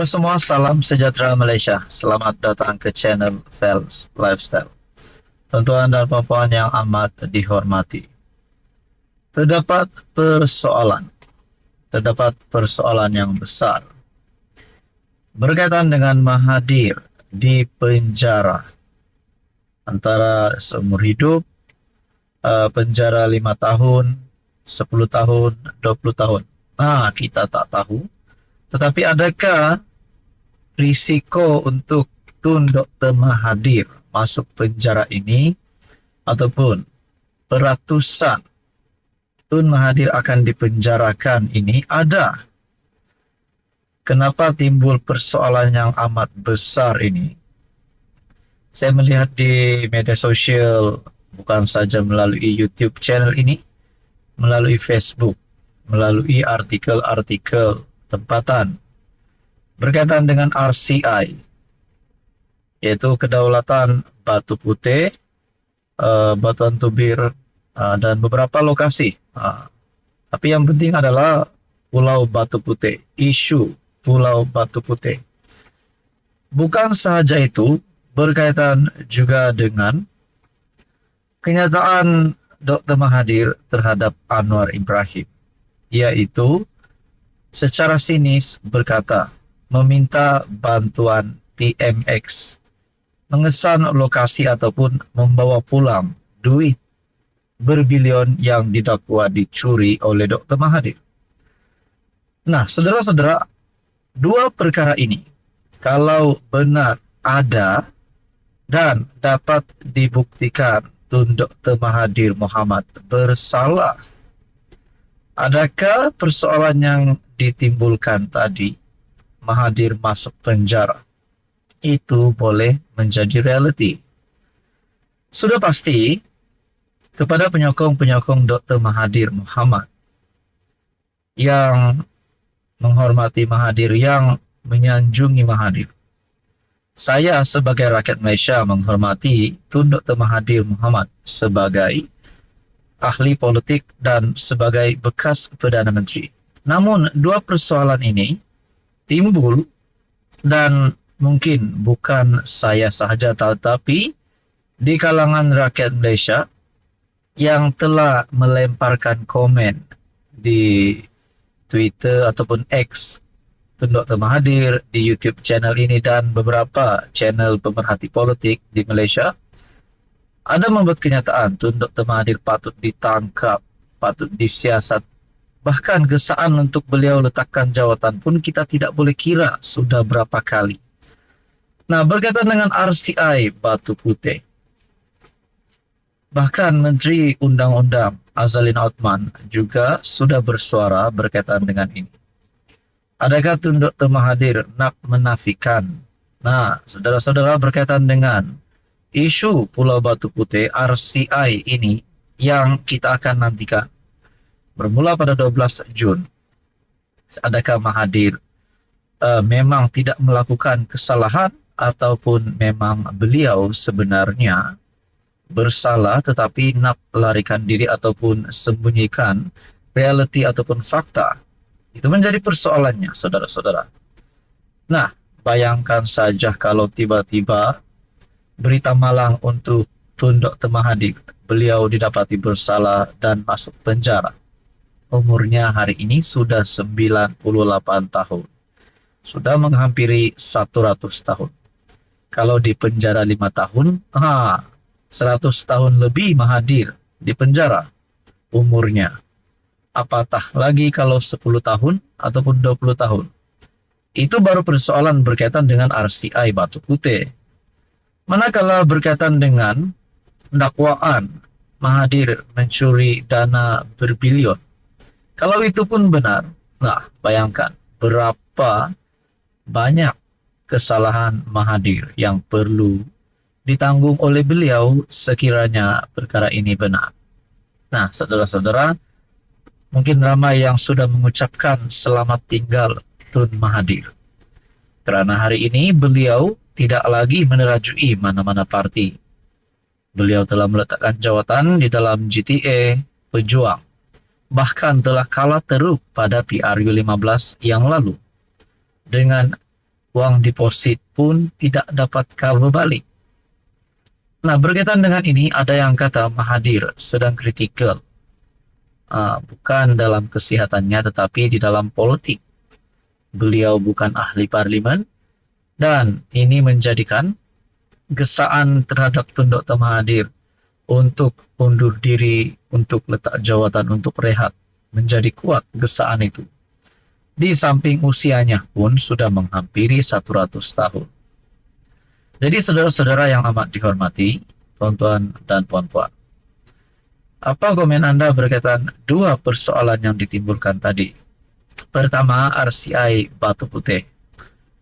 Halo semua, salam sejahtera Malaysia. Selamat datang ke channel Fels Lifestyle. Tuan-tuan dan puan-puan yang amat dihormati. Terdapat persoalan. Terdapat persoalan yang besar berkaitan dengan Mahathir di penjara antara seumur hidup, penjara 5 tahun, 10 tahun, 20 tahun. Kita tak tahu. Tetapi adakah risiko untuk Tun Dr. Mahathir masuk penjara ini ataupun peratusan Tun Mahathir akan dipenjarakan ini ada? Kenapa timbul persoalan yang amat besar ini? Saya melihat di media sosial, bukan saja melalui YouTube channel ini, melalui Facebook, melalui artikel-artikel tempatan berkaitan dengan RCI, yaitu Kedaulatan Batu Putih, Batuan Tubir, dan beberapa lokasi. Tapi yang penting adalah Pulau Batu Putih, isu Pulau Batu Putih. Bukan sahaja itu, berkaitan juga dengan kenyataan Dr. Mahathir terhadap Anwar Ibrahim, yaitu secara sinis berkata meminta bantuan PMX mengesan lokasi ataupun membawa pulang duit berbilion yang didakwa dicuri oleh Dr. Mahathir. Nah, saudara-saudara, dua perkara ini kalau benar ada dan dapat dibuktikan Tun Dr. Mahathir Mohamad bersalah, adakah persoalan yang ditimbulkan tadi, Mahathir masuk penjara, itu boleh menjadi realiti? Sudah pasti kepada penyokong-penyokong Dr. Mahathir Mohamad yang menghormati Mahathir, yang menyanjungi Mahathir. Saya sebagai rakyat Malaysia menghormati Tun Dr. Mahathir Mohamad sebagai ahli politik dan sebagai bekas Perdana Menteri. Namun dua persoalan ini timbul, dan mungkin bukan saya sahaja tetapi di kalangan rakyat Malaysia yang telah melemparkan komen di Twitter ataupun X Tun Dr. Mahathir, di YouTube channel ini dan beberapa channel pemerhati politik di Malaysia, ada membuat kenyataan Tun Dr. Mahathir patut ditangkap, patut disiasat. Bahkan gesaan untuk beliau letakkan jawatan pun kita tidak boleh kira sudah berapa kali. Nah, berkaitan dengan RCI Batu Putih, bahkan Menteri Undang-Undang Azalin Othman juga sudah bersuara berkaitan dengan ini. Adakah Tun Dr. Mahathir nak menafikan? Nah, saudara-saudara, berkaitan dengan isu Pulau Batu Putih RCI ini yang kita akan nantikan bermula pada 12 Jun. Adakah Mahathir memang tidak melakukan kesalahan ataupun memang beliau sebenarnya bersalah tetapi nak larikan diri ataupun sembunyikan realiti ataupun fakta? Itu menjadi persoalannya, saudara-saudara. Nah, bayangkan saja kalau tiba-tiba berita malang untuk Tun Dr. Mahathir, beliau didapati bersalah dan masuk penjara. Umurnya hari ini sudah 98 tahun. Sudah menghampiri 100 tahun. Kalau di penjara 5 tahun, 100 tahun lebih Mahathir di penjara umurnya. Apatah lagi kalau 10 tahun ataupun 20 tahun. Itu baru persoalan berkaitan dengan RCI Batu Putih. Manakala berkaitan dengan dakwaan Mahathir mencuri dana berbilion, kalau itu pun benar, bayangkan berapa banyak kesalahan Mahathir yang perlu ditanggung oleh beliau sekiranya perkara ini benar. Nah, saudara-saudara, mungkin ramai yang sudah mengucapkan selamat tinggal Tun Mahathir. Kerana hari ini beliau tidak lagi menerajui mana-mana parti. Beliau telah meletakkan jawatan di dalam GTA Pejuang. Bahkan telah kalah teruk pada PRU 15 yang lalu. Dengan uang deposit pun tidak dapat cover balik. Nah, berkaitan dengan ini ada yang kata Mahathir sedang kritikal, bukan dalam kesehatannya tetapi di dalam politik. Beliau bukan ahli parlimen dan ini menjadikan gesaan terhadap Tun Dr. Mahathir untuk undur diri, untuk letak jawatan, untuk rehat menjadi kuat gesaan itu. Di samping usianya pun sudah menghampiri 100 tahun. Jadi saudara-saudara yang amat dihormati, tuan-tuan dan puan-puan, apa komen Anda berkaitan dua persoalan yang ditimbulkan tadi? Pertama, RCI Batu Putih.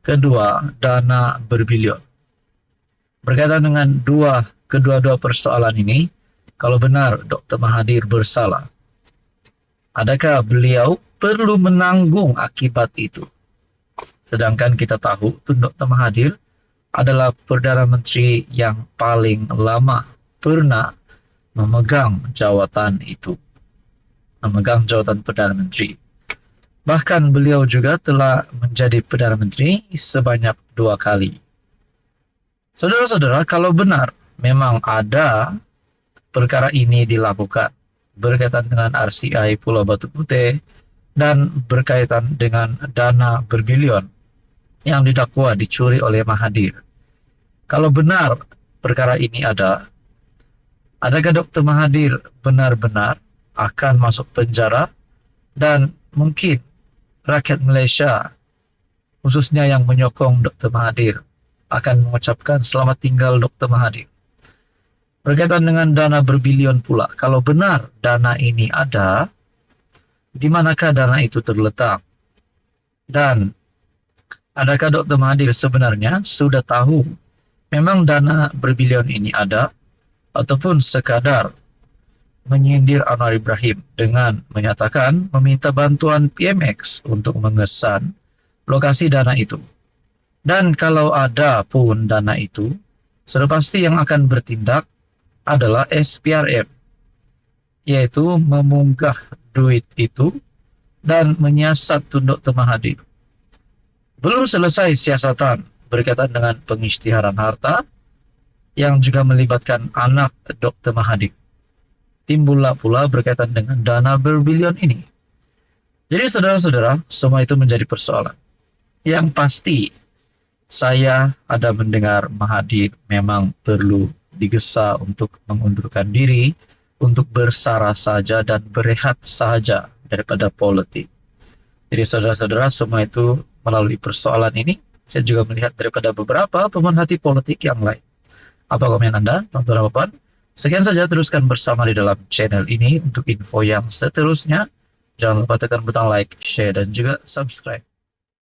Kedua, dana berbilion. Berkaitan dengan kedua-dua persoalan ini, kalau benar Dr. Mahathir bersalah, adakah beliau perlu menanggung akibat itu? Sedangkan kita tahu Tun Dr. Mahathir adalah Perdana Menteri yang paling lama pernah memegang jawatan itu, memegang jawatan Perdana Menteri. Bahkan beliau juga telah menjadi Perdana Menteri sebanyak 2 kali. Saudara-saudara, kalau benar memang ada perkara ini dilakukan berkaitan dengan RCI Pulau Batu Putih dan berkaitan dengan dana berbilion yang didakwa dicuri oleh Mahathir. Kalau benar perkara ini ada, adakah Dr. Mahathir benar-benar akan masuk penjara dan mungkin rakyat Malaysia, khususnya yang menyokong Dr. Mahathir, akan mengucapkan selamat tinggal Dr. Mahathir. Berkaitan dengan dana berbilion pula, kalau benar dana ini ada, di manakah dana itu terletak? Dan adakah Dr. Mahathir sebenarnya sudah tahu memang dana berbilion ini ada, ataupun sekadar menyindir Anwar Ibrahim dengan menyatakan meminta bantuan PMX untuk mengesan lokasi dana itu? Dan kalau ada pun dana itu, sudah pasti yang akan bertindak adalah SPRM, yaitu memunggah duit itu dan menyiasat Tun Dr. Mahathir. Belum selesai siasatan berkaitan dengan pengisytiharan harta yang juga melibatkan anak Dr. Mahathir. Timbullah pula berkaitan dengan dana berbilion ini. Jadi saudara-saudara, semua itu menjadi persoalan. Yang pasti, saya ada mendengar Mahathir memang perlu digesa untuk mengundurkan diri, untuk bersarah saja dan berehat saja daripada politik. Jadi saudara-saudara, semua itu melalui persoalan ini, saya juga melihat daripada beberapa pemerhati politik yang lain. Apa komen Anda, tuan-tuan dan puan? Sekian saja, teruskan bersama di dalam channel ini untuk info yang seterusnya. Jangan lupa tekan butang like, share, dan juga subscribe.